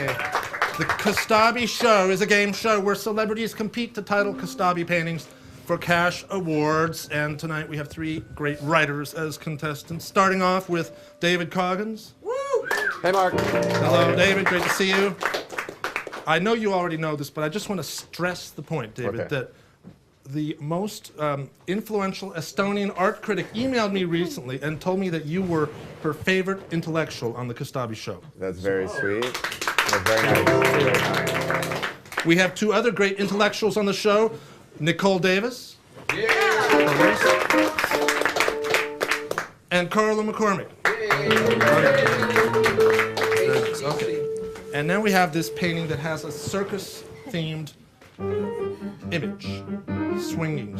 Okay. The Kostabi Show is a game show where celebrities compete to title Kostabi paintings for cash awards. And tonight we have three great writers as contestants, starting off with David Coggins. Woo! Hey, Mark. Hello, David. Great to see you. I know you already know this, but I just want to stress the point, David, that the most influential Estonian art critic emailed me recently and told me that you were her favorite intellectual on the Kostabi Show. That's very sweet. That's very nice. Very nice. We have two other great intellectuals on the show, Nicole Davis. And Carlo McCormickand. Okay. And then we have this painting that has a circus-themed image. Swinging.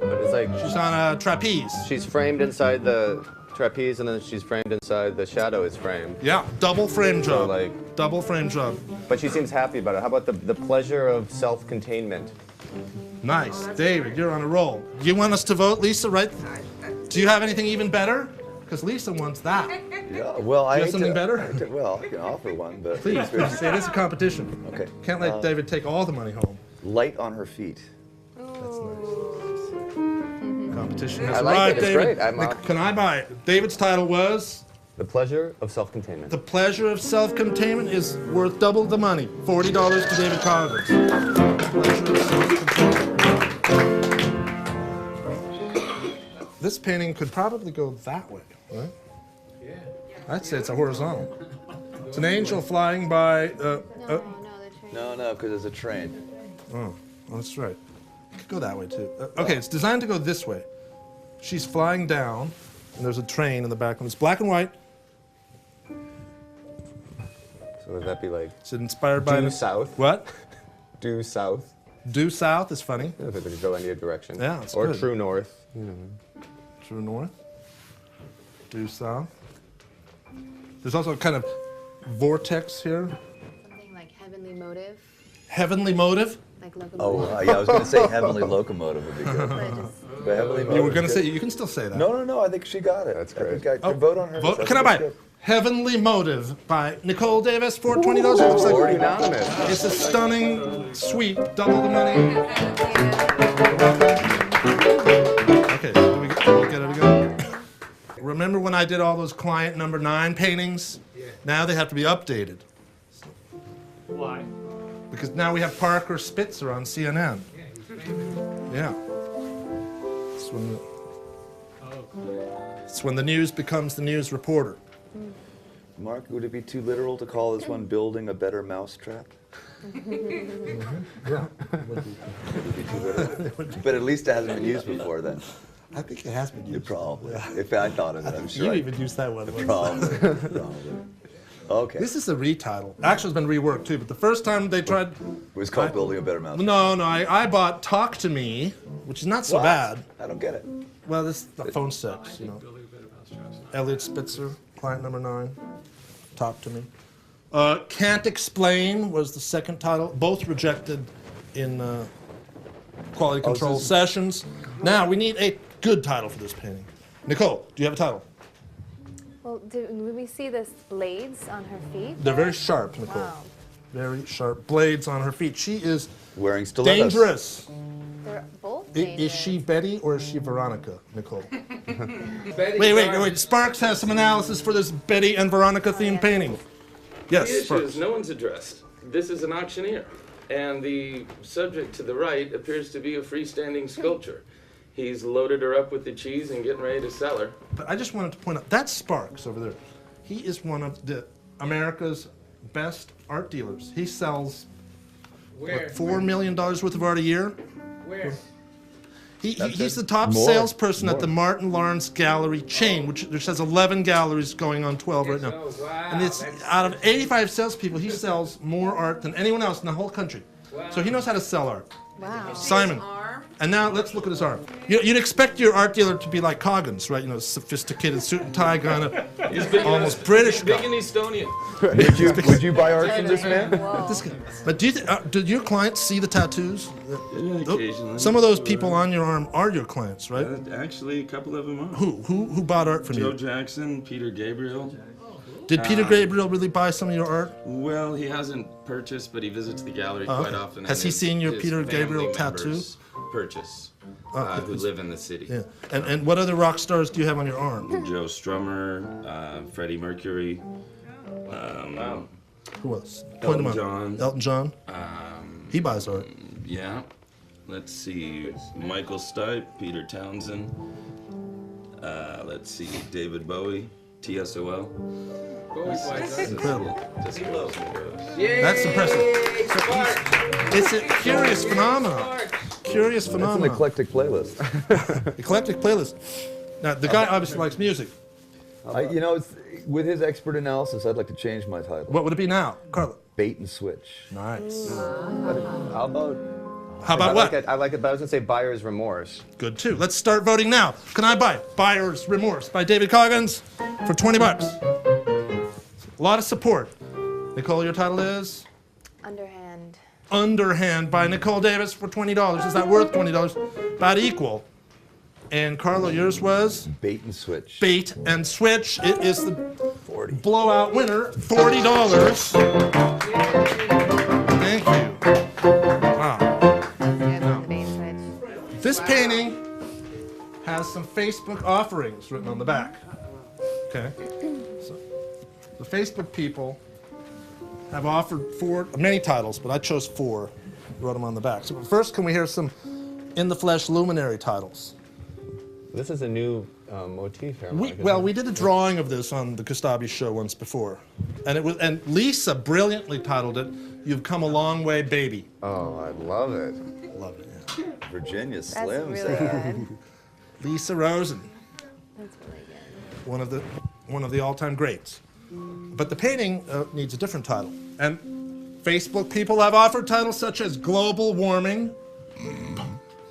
But it's like She's on a trapeze. she's framed inside the trapeze, and then she's framed inside the shadow is framed. Yeah, double frame So, job. like, Double frame job. but she seems happy about it. How about the pleasure of self-containment? Nice. David, you're on a roll. You want us to vote, Lisa, right? Do you have anything even better? Because Lisa wants that. Yeah, well, Do you have something better? Well, I can offer one, but Please, please. It is a competition. Okay. Can't let David take all the money home. Light on her feet. That's nice. Competition has I like arrived, it. It's David. great. Nick, can I buy it? David's title was? The pleasure of self-containment. The pleasure of self-containment is worth double the money. $40 to David Coggins. Pleasure of self-containment. This painting could probably go that way, right? Yeah. I'd say it's a horizontal. It's an angel flying by. No, because it's a train. Oh, that's right. It could go that way too. Okay, it's designed to go this way. She's flying down, and there's a train in the background. It's black and white. So would that be like It's inspired by due south? What? Due south? Due south is funny. If it could go any direction. Yeah, it's or good. true north. True north. Due south. There's also a kind of vortex here. Something like heavenly motive, Heavenly motive. like locomotive. Oh, yeah, I was going to say heavenly locomotive would be good. But just But heavenly You were motive going to is say, good. you can still say that. No, I think she got it. That's I great. think I vote on her. Vote, I can I think buy it's it? good. Heavenly Motive by Nicole Davis for $20. It looks Or like unanimous. it's a stunning sweep, double the money. Okay, do we get it again? Remember when I did all those client number 9 paintings? Yeah. Now they have to be updated. Why? Because now we have Parker Spitzer on CNN. Yeah. It's when the news becomes the news reporter. Mark, would it be too literal to call this one building a better mousetrap? Yeah. Would it be too literal? But at least it hasn't been used before then. I think it has been used. Probably. If I thought of it, I'm sure. You I- even used that one. Probably. Okay. This is the retitle. Actually, it's been reworked too, but the first time they tried... It was called building a better mousetrap. No, I bought Talk to Me, which is not so What? bad. I don't get it. Well, this is the phone sex, you know. Elliot Spitzer, client number 9. Talk to Me. Can't Explain was the second title. Both rejected in quality control this is- sessions. Now, we need a good title for this painting. Nicole, do you have a title? well, do we see this blades on her feet? They're very sharp, Nicole. Wow. Very sharp blades on her feet. She is Wearing stilettos. dangerous. They're both Is dangerous. she Betty or is she Veronica, Nicole? Betty Wait. Sparks has some analysis for this Betty and Veronica themed painting. Yes, The Sparks. issues no one's addressed. This is an auctioneer, and the subject to the right appears to be a freestanding sculpture. He's loaded her up with the cheese and getting ready to sell her. But I just wanted to point out, that's Sparks over there. He is one of America's best art dealers. He sells Where? $4 million worth of art a year. Where? He's the top More. salesperson at the Martin Lawrence Gallery chain, which has 11 galleries going on 12 right now. Oh, wow. And it's out of 85 salespeople, he sells more art than anyone else in the whole country. So he knows how to sell art. Wow. Simon. And now let's look at his arm. You'd expect your art dealer to be like Coggins, right? You know, sophisticated suit and tie kind of He's big, almost British big guy. and Estonian. Would you buy art from this man? This guy. But do your clients see the tattoos? Occasionally. Some of those people on your arm are your clients, right? Actually, a couple of them are. Who bought art from Joe you? Jackson, Peter Gabriel. Did Peter Gabriel really buy some of your art? Well, he hasn't purchased, but he visits the gallery Oh, quite okay. often. Has and he seen your his Peter family Gabriel tattoo? members Purchase, who live in the city. Yeah. And what other rock stars do you have on your arm? Joe Strummer, Freddie Mercury, Who else? Elton them out. John. Elton John. He buys art. yeah. Let's see, Michael Stipe, Peter Townsend. Let's see, David Bowie, TSOL. Incredible. Just goes and goes. Yay! That's impressive. Smart. It's a curious phenomenon. Curious That's an phenomenon. eclectic playlist. Eclectic playlist. Now the guy obviously likes music. You know, with his expert analysis, I'd like to change my title. What would it be now, Carlo? Bait and switch. Nice. How about? How about I what? Like it, I like it, but I was gonna say buyer's remorse. Good too. Let's start voting now. Can I buy Buyer's Remorse by David Coggins for $20? A lot of support. Nicole, your title is Underhand. Underhand by Nicole Davis for $20. Is that worth $20? About equal. And Carlo, yours was Bait and switch. Bait and Switch. It is the 40. blowout winner, $40. Thank you. Wow. Good on the bait switch. This painting has some Facebook offerings written on the back. Okay. So the Facebook people have offered many titles, but I chose 4. Wrote them on the back. So first, can we hear some In the Flesh Luminary titles? This is a new motif here. Mark, We did a drawing of this on the Kostabi show once before, and Lisa brilliantly titled it "You've Come a Long Way, Baby." Oh, I love it. Love it. Yeah. Virginia That's Slims. really good. Lisa Rosen, That's really good. one of the all-time greats. But the painting needs a different title, and Facebook people have offered titles such as "Global Warming,"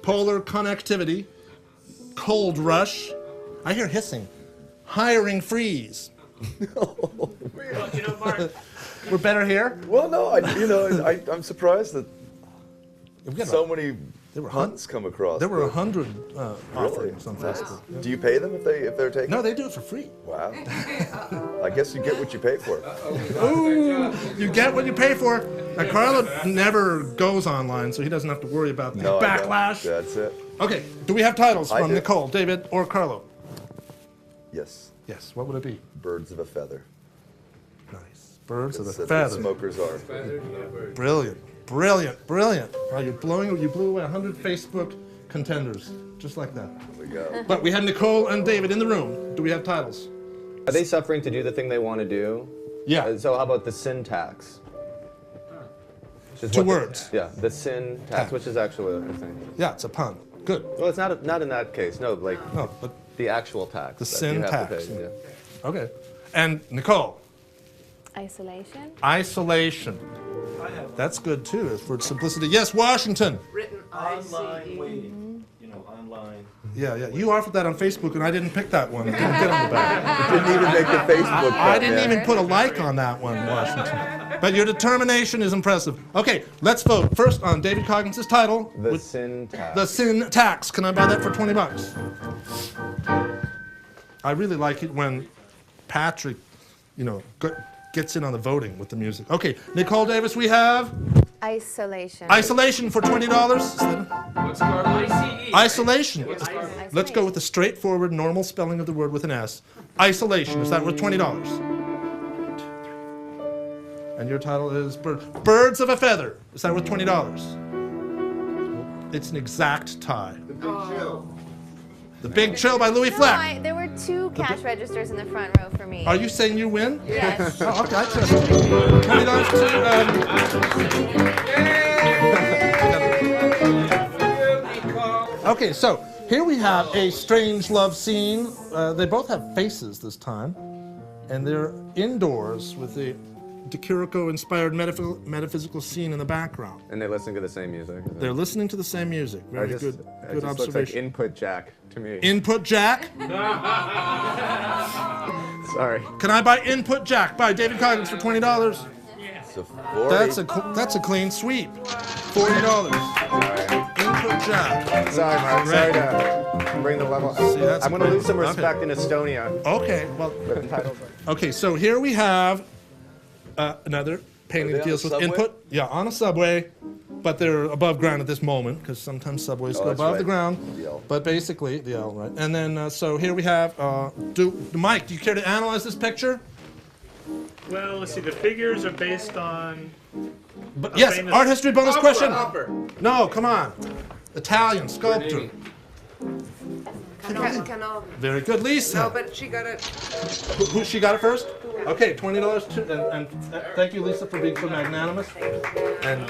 "Polar Connectivity," "Cold Rush." I hear hissing. "Hiring Freeze." Well, you know, Mark, We're better here. Well, no, I'm surprised that We got so many there were hunts come across. There were but- 100 offerings on Facebook. Do you pay them if they're taken? No, they do it for free. Wow. I guess you get what you pay for. Ooh, you get what you pay for. Now, Carlo never goes online, so he doesn't have to worry about the No, I don't. backlash. That's it. Okay, do we have titles I from do. Nicole, David, or Carlo? Yes. Yes, what would it be? Birds of a feather. Nice. Birds of That's a what feather. smokers are. Brilliant, brilliant, brilliant. Wow, you blew away 100 Facebook contenders, just like that. There we go. But we had Nicole and David in the room. Do we have titles? Are they suffering to do the thing they want to do? Yeah. So how about the syntax? Which is 2 what the- words. Yeah, the syntax, which is actually a thing. Yeah, it's a pun. Good. Well, it's not in that case. No, like No, but the actual tax. The that you have to syntax. pay, yeah. okay. And Nicole, Isolation. isolation. That's good too, for simplicity. Yes, Washington. written Online waiting, online. Yeah, yeah. You offered that on Facebook, and I didn't pick that one. Didn't get on the back. Didn't even make the Facebook. I cut, didn't man. even put a like on that one, Washington. But your determination is impressive. Okay, let's vote first on David Coggins' title. The with syntax. the syntax. Can I buy that for $20? I really like it when Patrick, gets in on the voting with the music. Okay, Nicole Davis, we have Isolation. Isolation for $20. Is that What's Carlo? Isolation. Isolation. Let's go with the straightforward, normal spelling of the word with an S. Isolation. Is that worth $20? And your title is Birds of a Feather. Is that worth $20? It's an exact tie. The Big Chill by Louis No, Fleck. there were 2 cash registers in the front row for me. Are you saying you win? Yes. Oh, okay, I trust you. $20 to. Okay, so here we have a strange love scene. They both have faces this time, and they're indoors with the De Chirico-inspired metaphysical scene in the background. And they listen to the same music. They're listening to the same music. Very It good just observation. looks like input jack to me. Input Jack. Sorry. Can I buy Input Jack by David Coggins for $20? So 40. That's a clean sweep. $40. Input Good job. Sorry, Mark. Great. Sorry to bring the level. See, that's I'm going to great. lose some Okay. respect in Estonia. Okay, well, With the titles. okay, so here we have another painting Are they that on deals the with subway? input. Yeah, on a subway, but they're above ground at this moment because sometimes subways Oh, go that's above the right. ground. The L. But basically, the L, right? And then, so here we have, Mike, do you care to analyze this picture? Well, let's see. The figures are based on. But, yes, famous- art history bonus question. Hopper. No, come on. Italian sculptor. Canova. Very good, Lisa. No, but she got it. Who she got it first? Okay, $20 to, and thank you, Lisa, for being so magnanimous and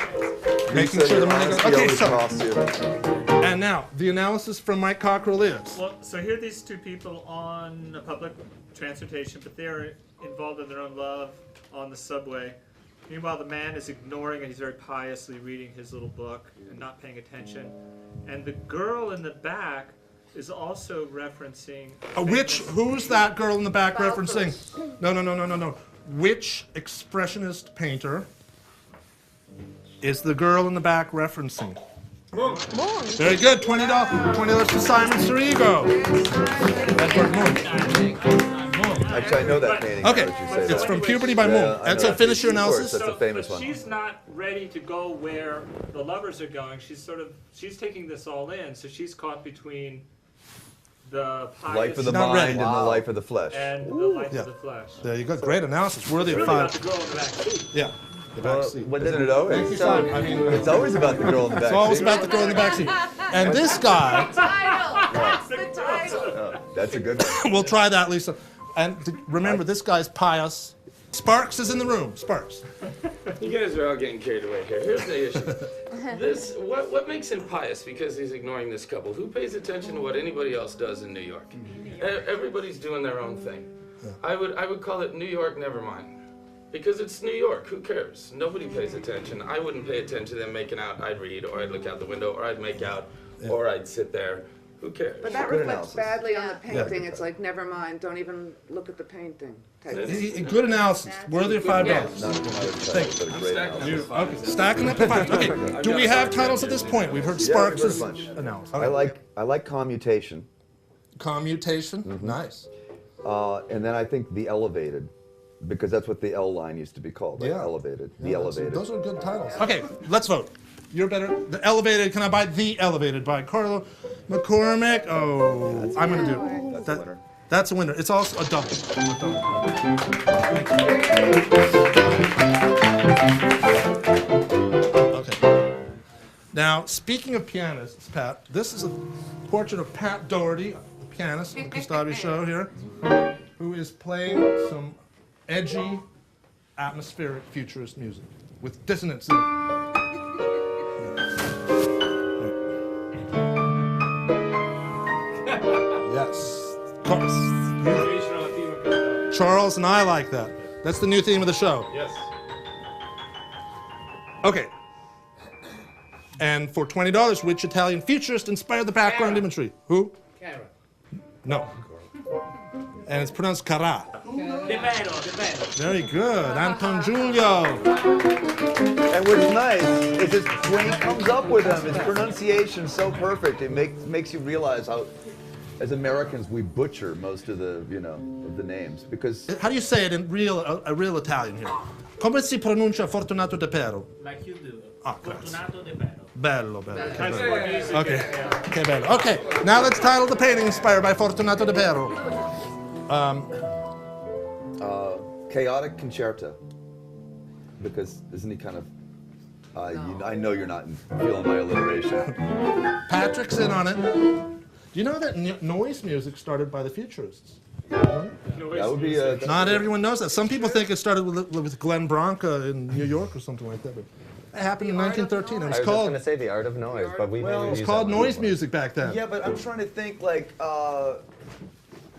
making sure the money goes. Okay, so and now the analysis from Mike Cockrell is. Well, so here are these two people on a public transportation, but they're involved in their own love on the subway. Meanwhile, the man is ignoring it. He's very piously reading his little book and not paying attention. And the girl in the back is also referencing. Who's that girl in the back referencing? No. Which expressionist painter is the girl in the back referencing? Very good, $20 to Simon Sirigo. Edward Munch. Actually, I know that painting. Okay, now that you say it's that. from Puberty by Yeah, Munch. I And know. so finish your Of course, analysis. that's a famous but one. she's not ready to go where the lovers are going. She's taking this all in, so she's caught between the Life pious of the Not ready. mind and the life of the flesh. and the life Yeah. of the flesh. There you go, great analysis, worthy of Really about five. the girl in the back seat. Yeah, the back seat. Isn't it always? Thank you, Simon. I mean, It's always about the girl in the back. it's always seat. about the girl in the back seat. And this guy, That's the title. Oh, that's a good one. we'll try that, Lisa. And remember, this guy's pious. Sparks is in the room. Sparks. You guys are all getting carried away here. Here's the issue. What makes him pious? Because he's ignoring this couple. Who pays attention to what anybody else does in New York? Everybody's doing their own thing. I would call it New York never mind. Because it's New York. Who cares? Nobody pays attention. I wouldn't pay attention to them making out. I'd read, or I'd look out the window, or I'd make out, or I'd sit there. Who cares? But that Good reflects analysis. badly on the painting. It's like, never mind, don't even look at the painting. type of thing. Good analysis, worthy of $5. Not a Thank but a great analysis. Okay, stacking up the five. Okay, do we have titles at this point? We've heard Yeah, we've Sparks' heard a bunch. analysis. I like commutation, Commutation, nice. and then I think the elevated, because that's what the L line used to be called. Right? Yeah. Elevated, the Yeah, elevated. Those are good titles. Okay, let's vote. You're better. The Elevated, can I buy The Elevated by Carlo McCormick? Oh, I'm going to do That's a winner. That's a winner. It's also a double. Okay. Now, speaking of pianists, Pat, this is a portrait of Pat Daugherty, a pianist on the Gustavi show here, who is playing some edgy, atmospheric, futurist music with dissonance in it. Yes. Of course. Variation on a theme of Gustav. Charles and I like that. That's the new theme of the show. Yes. Okay. And for $20, which Italian futurist inspired the background imagery? Who? Cara. No. And it's pronounced Cara. De bello. Very good. Anton Giulio. And what's nice is just when he comes up with them, his pronunciation's so perfect. It makes you realize how, as Americans, we butcher most of the of the names because How do you say it in a real Italian here? Come si pronuncia Fortunato de Pero? Like you do. Ah, grazie. Fortunato de bello. Bello, bello. That's what music Okay. is, yeah. Okay, bello. Okay, now let's title the painting inspired by Fortunato de Pero. chaotic concerto. Because isn't he kind of? I know you're not feeling my alliteration. Patrick's in on it. Do you know that noise music started by the futurists? That would be a. Not everyone knows that. Some people think it started with Glenn Branca in New York or something like that. But it happened in 1913. It I was was just going called to say the art of noise, but we Well, maybe it's it's use called that one. noise music back then. Yeah, but I'm trying to think like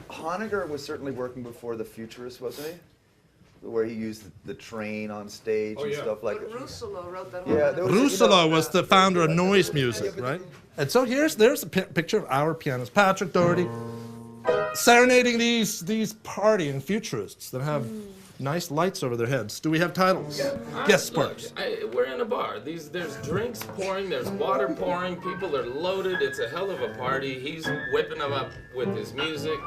Honegger was certainly working before the futurists, wasn't he? Where he used the train on stage and stuff like But that. Russolo wrote that whole Yeah, other- there was, Russolo was the founder of noise music, right? And so there's a picture of our pianist, Patrick Daugherty, serenading these partying futurists that have Nice lights over their heads. Do we have titles? Yes, Sparks. Look, we're in a bar. There's drinks pouring, there's water pouring, people are loaded. It's a hell of a party. He's whipping them up with his music.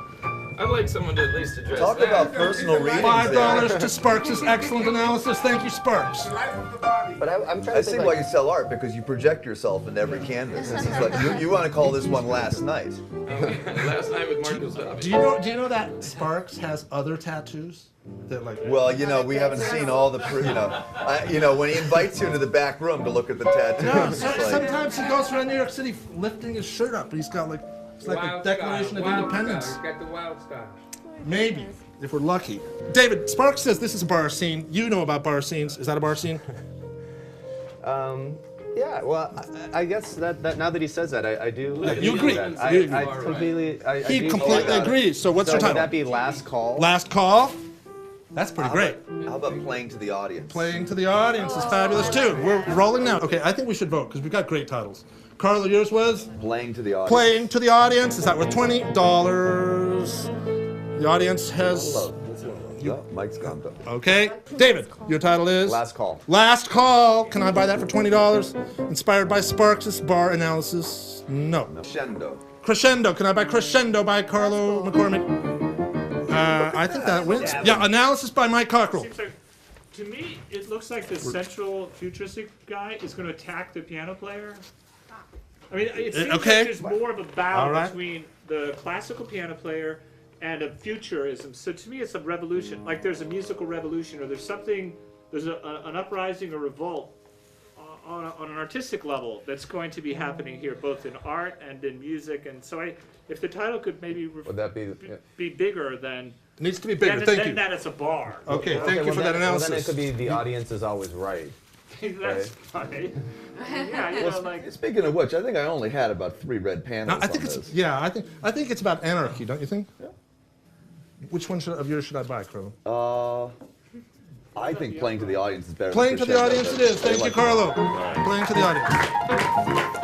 I'd like someone to at least address Talk that. about personal readings $5 there. to Sparks' excellent analysis. Thank you, Sparks. But I'm trying I to think think why you sell art, because you project yourself in every canvas. This is like, you want to call this one Last Night. Last night with Marcus Davis. Do you know that Sparks has other tattoos? That like. Well, you know, we haven't seen all the, when he invites you into the back room to look at the tattoos. No, it's like, sometimes he goes around New York City lifting his shirt up, and he's got like it's like a Declaration of Independence. Got the wild style. Maybe, if we're lucky. David, Sparks says this is a bar scene. You know about bar scenes. Is that a bar scene? Yeah, well, I guess that now that he says that, I do. You agree. That. You I agree. completely. He completely agrees. So what's So your would title? that be Last Call? Last Call. That's pretty great. How about Playing to the Audience? Playing to the audience is fabulous too. We're rolling now. Okay, I think we should vote because we've got great titles. Carlo, yours was? Playing to the Audience. Playing to the audience. Is that worth $20? The audience has. Oh, Mike's gone though. Okay. David, your title is? Last Call. Last Call. Can I buy that for $20? Inspired by Sparks' bar analysis? No. Crescendo. Crescendo. Can I buy Crescendo by Carlo McCormickand? I think that wins. Yeah, analysis by Mike Cockrell. Seems like, to me, it looks like the central futuristic guy is going to attack the piano player. I mean, it seems okay. like there's more of a battle All right. between the classical piano player and a futurism. So to me, it's a revolution. Like there's a musical revolution, or there's something, there's an uprising or revolt on an artistic level that's going to be happening here, both in art and in music. And so, if the title could maybe Would that be? Yeah. be bigger than It needs to be bigger. then, Thank then you. that it's a bar. Okay, thank you for that analysis. Well, then it could be the audience is always right. That's funny. Yeah, you know, like. Speaking of which, I think I only had about 3 red panels No, I think on it's this. I think it's about anarchy, don't you think? Yeah. Which one of yours should I buy, Carlo? I think Playing to the Audience is better. Playing to than the Crescendo, audience it but is. I Thank you, like Carlo. Playing to the audience.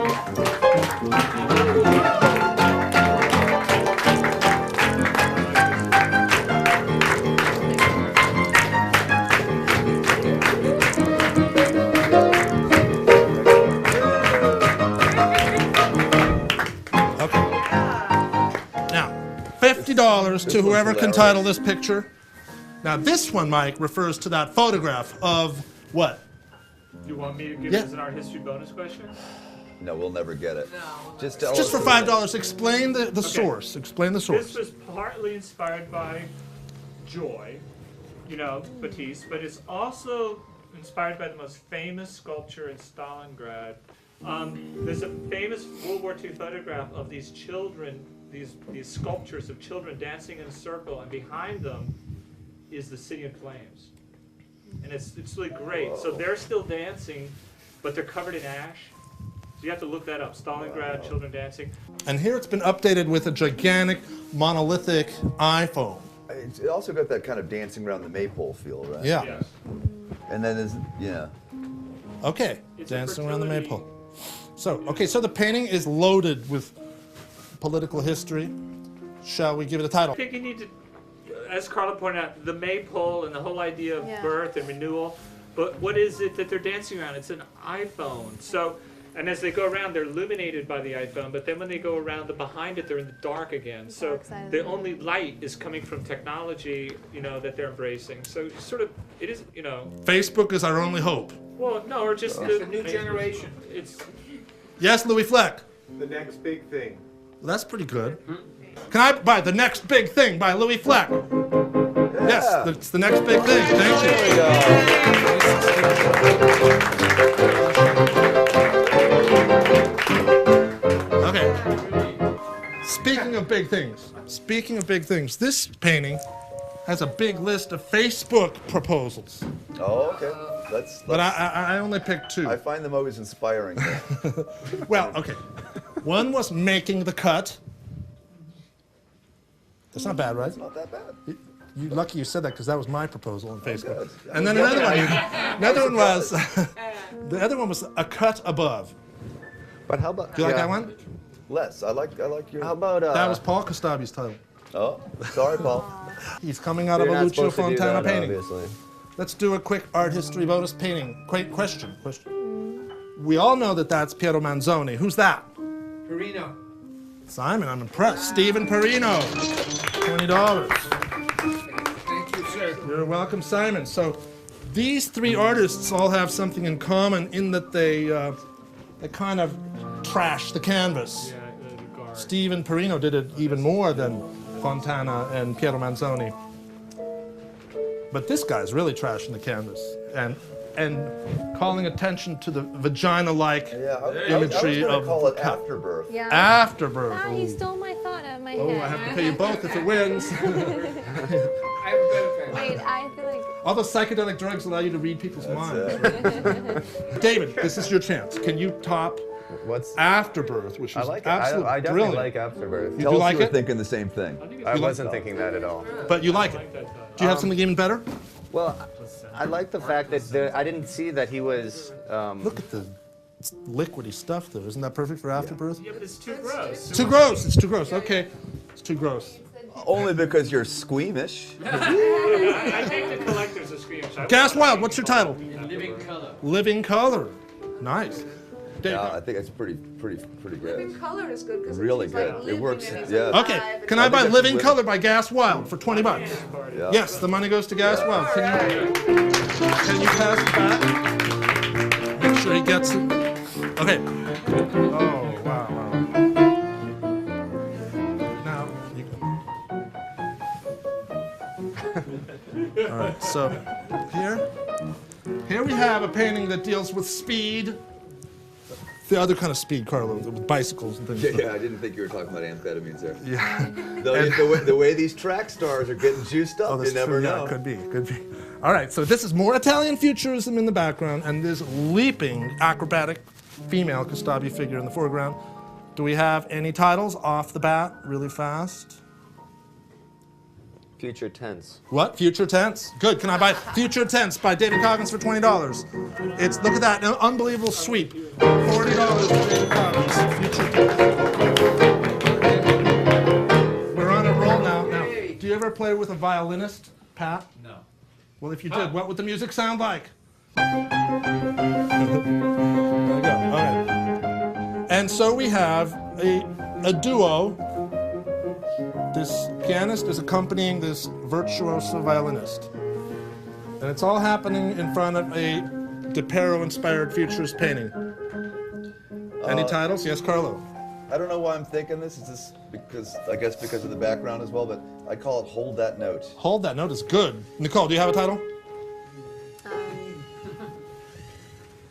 Okay. Now, $50 to whoever can title this picture. Now, this one, Mike, refers to that photograph of what? You want me to give Yeah. this an art history bonus question? No, we'll never get it. Just tell Just us for what it is. $5, explain the source. Explain the source. This was partly inspired by Joy, Batiste, but it's also inspired by the most famous sculpture in Stalingrad. There's a famous World War II photograph of these children, these sculptures of children dancing in a circle, and behind them is the city in flames. And it's really great. So they're still dancing, but they're covered in ash. So you have to look that up. Stalingrad, children dancing. And here it's been updated with a gigantic monolithic iPhone. It's also got that kind of dancing around the maypole feel, right? Yeah. Yes. And then there's, yeah. Okay. It's a Dancing around the fertility- maypole. So the painting is loaded with political history. Shall we give it a title? I think you need to, as Carla pointed out, the maypole and the whole idea of Yeah. birth and renewal. But what is it that they're dancing around? It's an iPhone. So, and as they go around, they're illuminated by the iPhone. But then when they go around the behind it, they're in the dark again. So dark side of the the moon. only light is coming from technology, that they're embracing. So sort of, it is, Facebook is our only hope. well, no, or just It's a new generation. It's Yes, Louis Fleck. The next big thing. Well, that's pretty good. Can I buy The Next Big Thing by Louis Fleck? Yes, it's the next big thing. Thank you. Okay. Speaking of big things, this painting has a big list of Facebook proposals, Oh, okay. Let's. but I only picked 2. I find them always inspiring. Well, okay. One was making the cut. That's not bad, right? It's not that bad. You're lucky you said that because that was my proposal on Facebook. good. And then another one was, the other one was a cut above. But how about? Do you like that one? Less. I like your. How about? That was Paul Kostabi's title. Oh, sorry, Paul. He's coming out of You're a not Lucio supposed to do Fontana that, painting. obviously. Let's do a quick art history bonus painting. Question. We all know that that's Piero Manzoni. Who's that? Perino. Simon, I'm impressed. Stephen Perino, $20. Thank you, sir. You're welcome, Simon. So these three artists all have something in common in that they kind of trash the canvas. Stephen Perino did it even more than Fontana and Piero Manzoni. But this guy's really trashing the canvas and calling attention to the vagina-like imagery I was of call the it cut. afterbirth. Yeah. Afterbirth. Ah, you Ooh. stole my thought out of my Oh, head. I have to pay you both if it wins. I have a better pen. Wait, I feel like. All those psychedelic drugs allow you to read people's minds. David, this is your chance. Can you top What's Afterbirth, which I is like it. absolutely I definitely brilliant. like Afterbirth. You Tell do us like you were it? thinking the same thing. I wasn't thinking that at all. But you like it. Do you have something even better? Well, I like the fact that I didn't see that he was. Look at the liquidy stuff, though. Isn't that perfect for Afterbirth? Yeah, but it's too gross. Too gross. It's too gross. Okay. It's too gross. Only because you're squeamish. I think the collectors are screaming. Gas Wild, what's your title? Living color. Living Color. Nice. David. Yeah, I think it's pretty Living good. color is good because Really he's like good. It living works, and he's yeah. alive Okay, and can he's I buy that's Living Living. Color by Gas Wild for $20? Yeah. Yes, the money goes to Gas Wild. Can you pass it back? Make sure he gets it. Okay. Oh, wow. Now, you can. All right, so here we have a painting that deals with speed. The other kind of speed, Carlo, with bicycles and things. Yeah, I didn't think you were talking about amphetamines there. Yeah. The way these track stars are getting juiced up, you that's never true. know. Yeah, could be. All right, so this is more Italian futurism in the background and this leaping acrobatic female Costabi figure in the foreground. Do we have any titles off the bat, really fast? Future tense. What? Future Tense? Good. Can I buy Future Tense by David Coggins for $20? It's, look at that, an unbelievable sweep. $40 for David Coggins. Future Tense. We're on a roll now. Do you ever play with a violinist, Pat? No. Well, if you did, what would the music sound like? There we go. All right. And so we have a duo. This pianist is accompanying this virtuoso violinist. And it's all happening in front of a DePero-inspired futurist painting. Any titles? Yes, Carlo. I don't know why I'm thinking this. It's just because of the background as well, but I call it Hold That Note. Hold That Note is good. Nicole, do you have a title?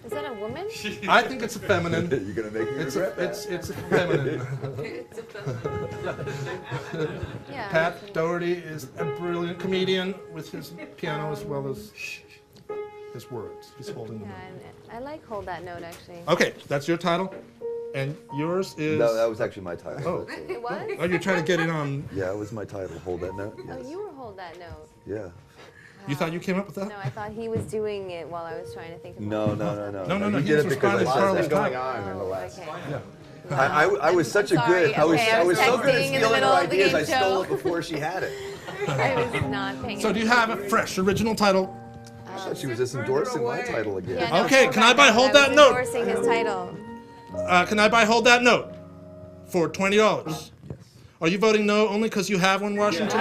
Is that a woman? I think it's a feminine. You're gonna make me regret that. It's a feminine. Yeah. Pat Daugherty is a brilliant comedian with his piano as well as his words. He's holding them. Yeah, I like Hold That Note, actually. Okay, that's your title. And yours is... No, that was actually my title. Oh. It was? Oh, you're trying to get it on... Yeah, it was my title. Hold That Note. Oh, Yes. you were Hold That Note. Yeah. You thought you came up with that? No, I thought he was doing it while I was trying to think of No. No, You he did was it because I responding to said Carlos' that. Going title. on in the last. Okay. I was such a Sorry, good. I was okay, I was so good texting at in the stealing middle her of the ideas. game I stole show. it before she had it. I was not paying So do you have a fresh, original title? I thought she was just endorsing my title again. Yeah, no, Okay, Hold can I buy Note. Hold I That was Note? endorsing his title. Can I buy Hold That Note for $20? Are you voting no only because you have one, Washington?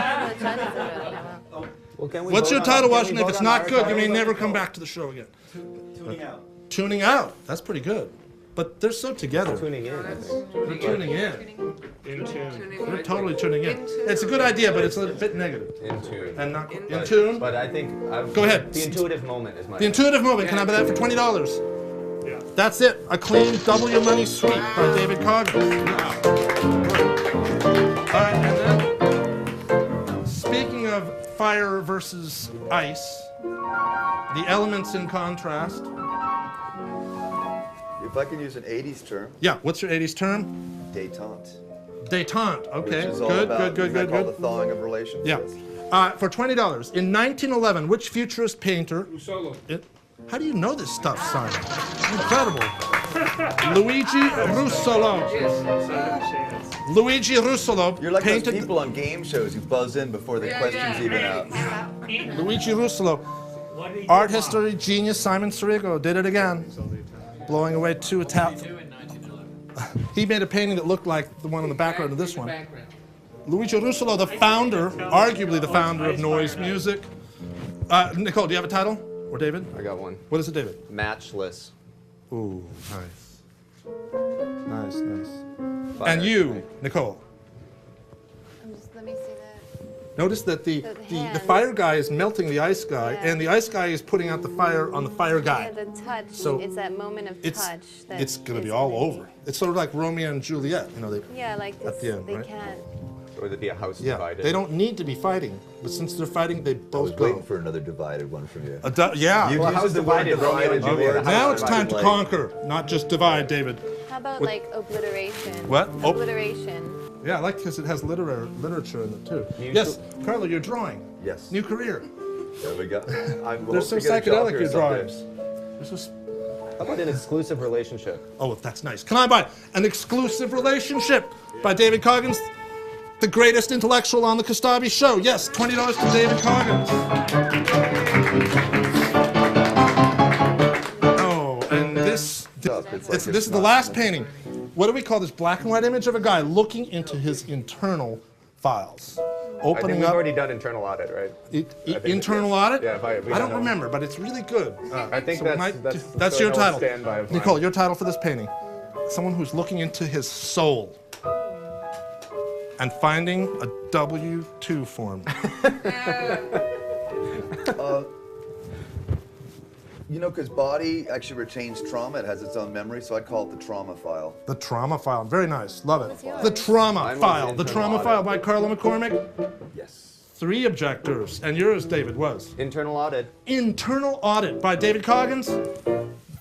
Well, can we What's vote your on- title, can we Washington? If vote it's on not our good, you may title? never come back to the show again. Tuning out. Tuning out. That's pretty good. But they're so together. Tuning in, I think. They're tuning in. In tune. They're totally tuning in. It's a good idea, but it's a bit negative. In tune. And not in tune. But I think Go ahead. The intuitive moment is my. The intuitive moment. Can I buy that for $20? Yeah. That's it. A clean double your money sweep by David Coggins. All right, and then speaking of fire versus ice, the elements in contrast. If I can use an 80s term, Yeah, what's your 80s term? détente. Détente. Okay, Which is all good, about, good. isn't that called the thawing of relations? Yeah. For $20, in 1911, which futurist painter? Solo. How do you know this stuff, Simon? Incredible. Luigi Russolo. So, Luigi Russolo You're like those painted. people on game shows who buzz in before the question's even out. Luigi Russolo, art history genius Simon Sirigo did it again, blowing away 2 Italian. He made a painting that looked like the one in the background of this one. Luigi Russolo, the founder, arguably the founder of noise music. Nicole, do you have a title? Or David? I got one. What is it, David? Matchless. Ooh, nice. Nice, nice. Fire. And you, Nicole. Let me see that. Notice that the hand. fire guy is melting the ice guy, Yeah. and the ice guy is putting out the fire on the fire guy. Yeah, the touch. So it's that moment of touch. That It's going to be is all gonna over. It's sort of like Romeo and Juliet, you know. Yeah, like this. At the end, they right? can't. Or there'd be a house Yeah, divided. they don't need to be fighting, but since they're fighting, they I was both waiting go. for another divided one from you. Yeah. You've Well, used house the word divided, Romeo and divided. Juliet. Now it's time to Like- conquer, not just divide, David. How about What- like obliteration? What? Oh. Obliteration. Yeah, I like because it has literature in it too. Yes, Carlo, you're drawing. Yes. New career. There we go. They're so psychedelic, your someday. drawings. They're so How about an exclusive relationship? Oh, that's nice. Can I buy An Exclusive Relationship by David Coggins, the greatest intellectual on the Kostabi show? Yes, $20 to David Coggins. Oh, and this this is the last painting. What do we call this? Black and white image of a guy looking into his internal files. I think Opening we've up already done internal audit, right? internal yes. audit? Yeah, we I don't know. remember, but it's really good. I think so we that's might that's your what I'll title. stand by of mine. Nicole, your title for this painting. Someone who's looking into his soul and finding a W-2 form. You know, because body actually retains trauma. It has its own memory, so I call it the trauma file. The trauma file. Very nice. Love it. yours? The trauma Mine was file. The internal trauma audit. file by Carlo McCormickand. Yes. 3 objectors. And yours, David, was? Internal audit. Internal Audit by David Coggins.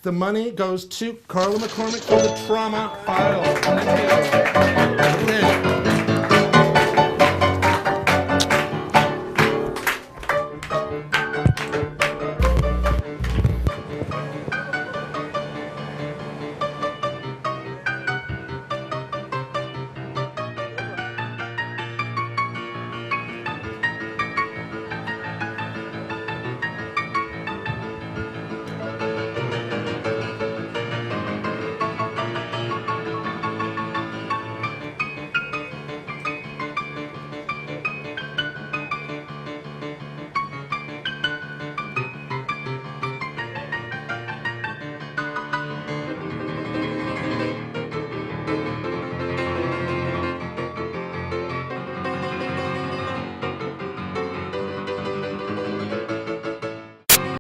The money goes to Carlo McCormick for the trauma file. Thank you. Okay.